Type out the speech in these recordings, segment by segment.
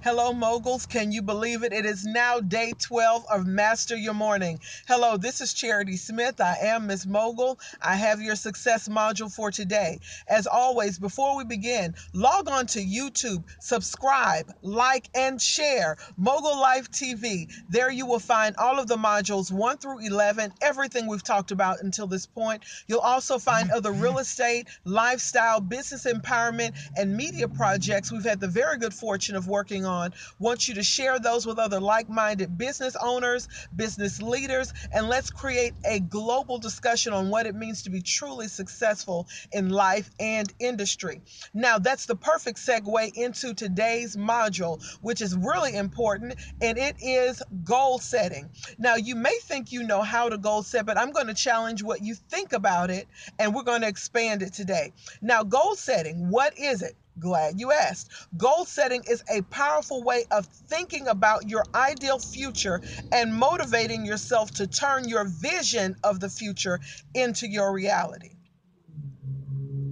Hello, moguls. Can you believe it? It is now day 12 of Master Your Morning. Hello, this is Charity Smith. I am Miss Mogul. I have your success module for today. As always, before we begin, log on to YouTube, subscribe, like, and share Mogul Life TV. There you will find all of the modules 1 through 11, everything we've talked about until this point. You'll also find other real estate, lifestyle, business empowerment, and media projects we've had the very good fortune of working on. Want you to share those with other like-minded business owners, business leaders, and let's create a global discussion on what it means to be truly successful in life and industry. Now, that's the perfect segue into today's module, which is really important, and it is goal setting. Now, you may think you know how to goal set, but I'm going to challenge what you think about it, and we're going to expand it today. Now, goal setting, what is it? Glad you asked. Goal setting is a powerful way of thinking about your ideal future and motivating yourself to turn your vision of the future into your reality.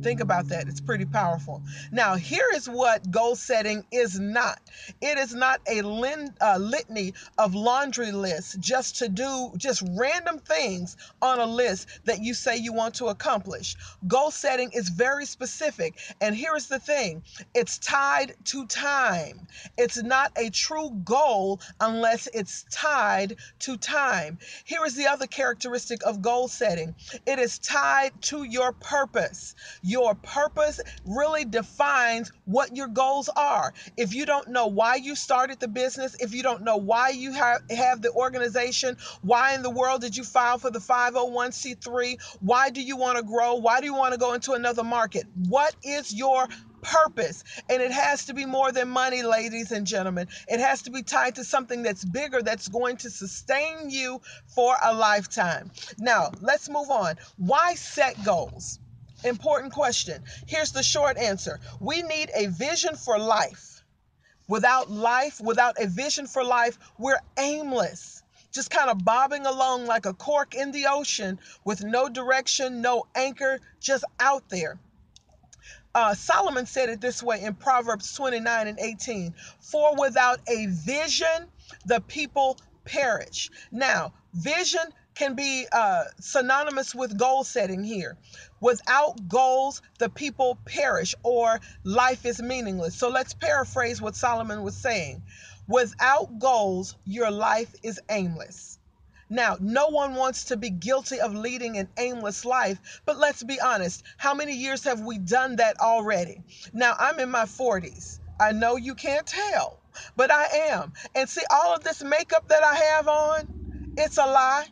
Think about that. It's pretty powerful. Now, here is what goal setting is not. It is not a litany of laundry lists just to do just random things on a list that you say you want to accomplish. Goal setting is very specific. And here is the thing. It's tied to time. It's not a true goal unless it's tied to time. Here is the other characteristic of goal setting. It is tied to your purpose. Your purpose really defines what your goals are. If you don't know why you started the business, if you don't know why you have the organization, why in the world did you file for the 501c3? Why do you want to grow? Why do you want to go into another market? What is your purpose? And it has to be more than money, ladies and gentlemen. It has to be tied to something that's bigger, that's going to sustain you for a lifetime. Now, let's move on. Why set goals? Important question. Here's the short answer. We need a vision for life. Without a vision for life, we're aimless. Just kind of bobbing along like a cork in the ocean with no direction, no anchor, just out there. Solomon said it this way in Proverbs 29:18. For without a vision, the people perish. Now, vision can be synonymous with goal setting here. Without goals, the people perish, or life is meaningless. So let's paraphrase what Solomon was saying. Without goals, your life is aimless. Now, no one wants to be guilty of leading an aimless life, but let's be honest. How many years have we done that already? Now, I'm in my 40s. I know you can't tell, but I am. And see, all of this makeup that I have on, it's a lie.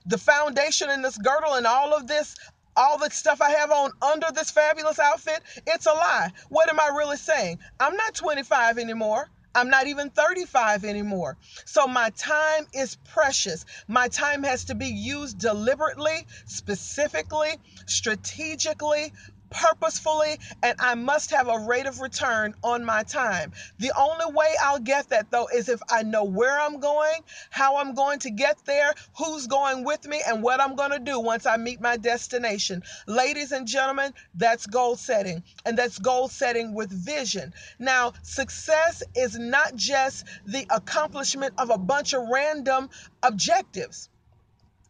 The foundation and this girdle and all the stuff I have on under this fabulous outfit, it's a lie. What am I really saying? I'm not 25 anymore. I'm not even 35 anymore. So my time is precious. My time has to be used deliberately, specifically, strategically, purposefully, and I must have a rate of return on my time. The only way I'll get that, though, is if I know where I'm going, how I'm going to get there, who's going with me, and what I'm going to do once I meet my destination. Ladies and gentlemen, that's goal setting, and that's goal setting with vision. Now, success is not just the accomplishment of a bunch of random objectives.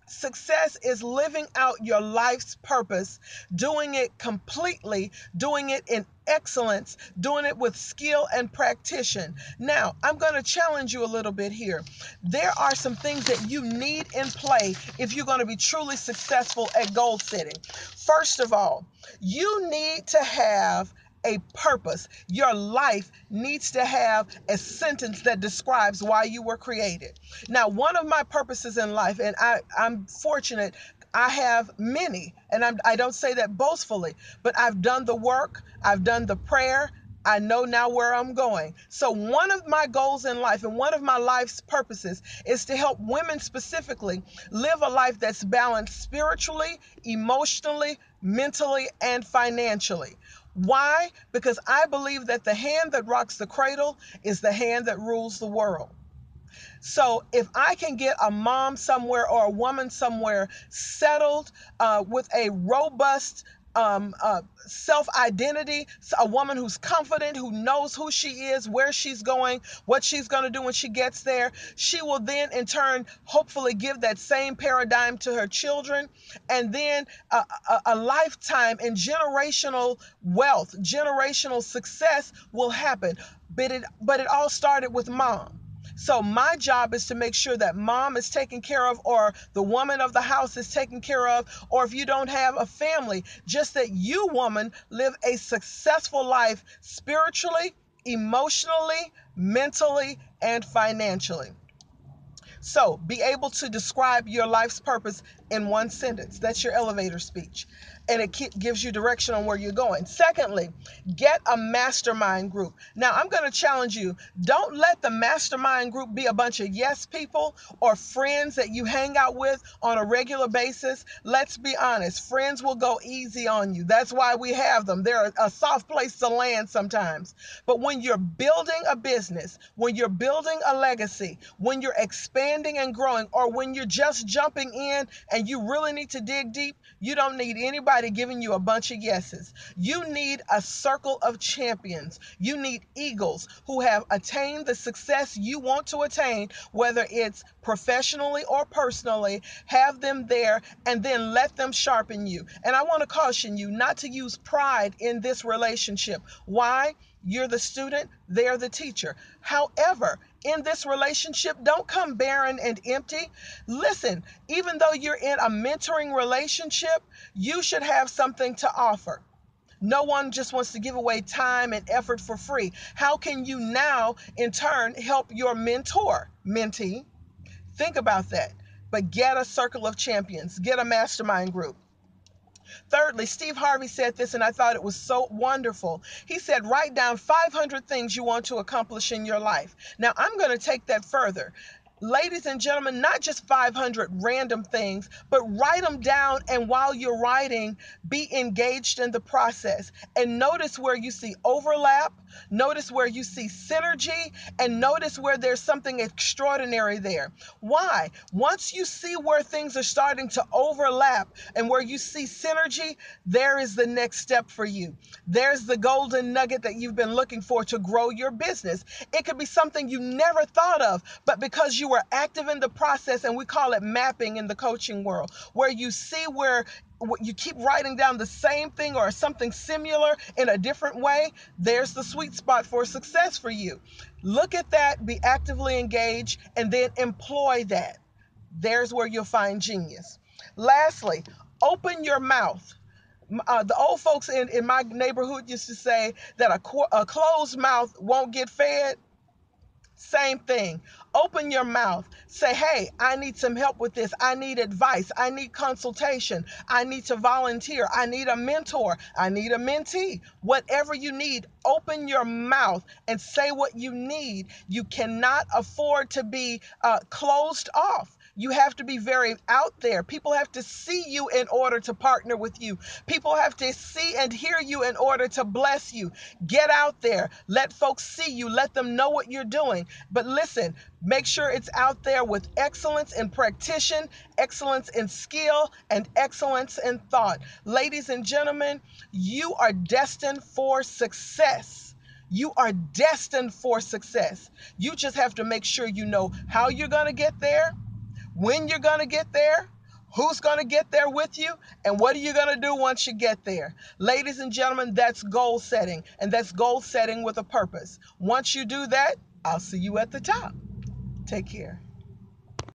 Success is living out your life's purpose, doing it completely, doing it in excellence, doing it with skill and practice. Now, I'm going to challenge you a little bit here. There are some things that you need in play if you're going to be truly successful at goal setting. First of all, you need to have a purpose. Your life needs to have a sentence that describes why you were created. Now, one of my purposes in life, and I'm fortunate, I have many, and I don't say that boastfully, but I've done the work, I've done the prayer, I know now where I'm going. So one of my goals in life and one of my life's purposes is to help women specifically live a life that's balanced spiritually, emotionally, mentally, and financially. Why? Because I believe that the hand that rocks the cradle is the hand that rules the world. So if I can get a mom somewhere or a woman somewhere settled with a robust self-identity, a woman who's confident, who knows who she is, where she's going, what she's going to do when she gets there. She will then in turn hopefully give that same paradigm to her children, and then a lifetime in generational wealth, generational success will happen. But it all started with mom. So my job is to make sure that mom is taken care of, or the woman of the house is taken care of, or if you don't have a family, just that you, woman, live a successful life spiritually, emotionally, mentally, and financially. So be able to describe your life's purpose in one sentence. That's your elevator speech. And it gives you direction on where you're going. Secondly, get a mastermind group. Now, I'm going to challenge you. Don't let the mastermind group be a bunch of yes people or friends that you hang out with on a regular basis. Let's be honest. Friends will go easy on you. That's why we have them. They're a soft place to land sometimes. But when you're building a business, when you're building a legacy, when you're expanding and growing, or when you're just jumping in and you really need to dig deep, you don't need anybody giving you a bunch of yeses. You need a circle of champions. You need eagles who have attained the success you want to attain, whether it's professionally or personally. Have them there and then let them sharpen you. And I want to caution you not to use pride in this relationship. Why? You're the student, they're the teacher. However, in this relationship, don't come barren and empty. Listen, even though you're in a mentoring relationship, you should have something to offer. No one just wants to give away time and effort for free. How can you now, in turn, help your mentee? Think about that. But get a circle of champions, get a mastermind group. Thirdly, Steve Harvey said this, and I thought it was so wonderful. He said, write down 500 things you want to accomplish in your life. Now, I'm going to take that further. Ladies and gentlemen, not just 500 random things, but write them down. And while you're writing, be engaged in the process. And notice where you see overlap, notice where you see synergy, and notice where there's something extraordinary there. Why? Once you see where things are starting to overlap and where you see synergy, there is the next step for you. There's the golden nugget that you've been looking for to grow your business. It could be something you never thought of, but because you were active in the process, and we call it mapping in the coaching world, where you see where you keep writing down the same thing or something similar in a different way, there's the sweet spot for success for you. Look at that, be actively engaged, and then employ that. There's where you'll find genius. Lastly, open your mouth. The old folks in my neighborhood used to say that a closed mouth won't get fed. Same thing. Open your mouth. Say, hey, I need some help with this. I need advice. I need consultation. I need to volunteer. I need a mentor. I need a mentee. Whatever you need, open your mouth and say what you need. You cannot afford to be closed off. You have to be very out there. People have to see you in order to partner with you. People have to see and hear you in order to bless you. Get out there. Let folks see you. Let them know what you're doing. But listen, make sure it's out there with excellence in practice, excellence in skill, and excellence in thought. Ladies and gentlemen, you are destined for success. You are destined for success. You just have to make sure you know how you're going to get there, when you're going to get there, who's going to get there with you, and what are you going to do once you get there. Ladies and gentlemen, that's goal setting, and that's goal setting with a purpose. Once you do that, I'll see you at the top. Take care.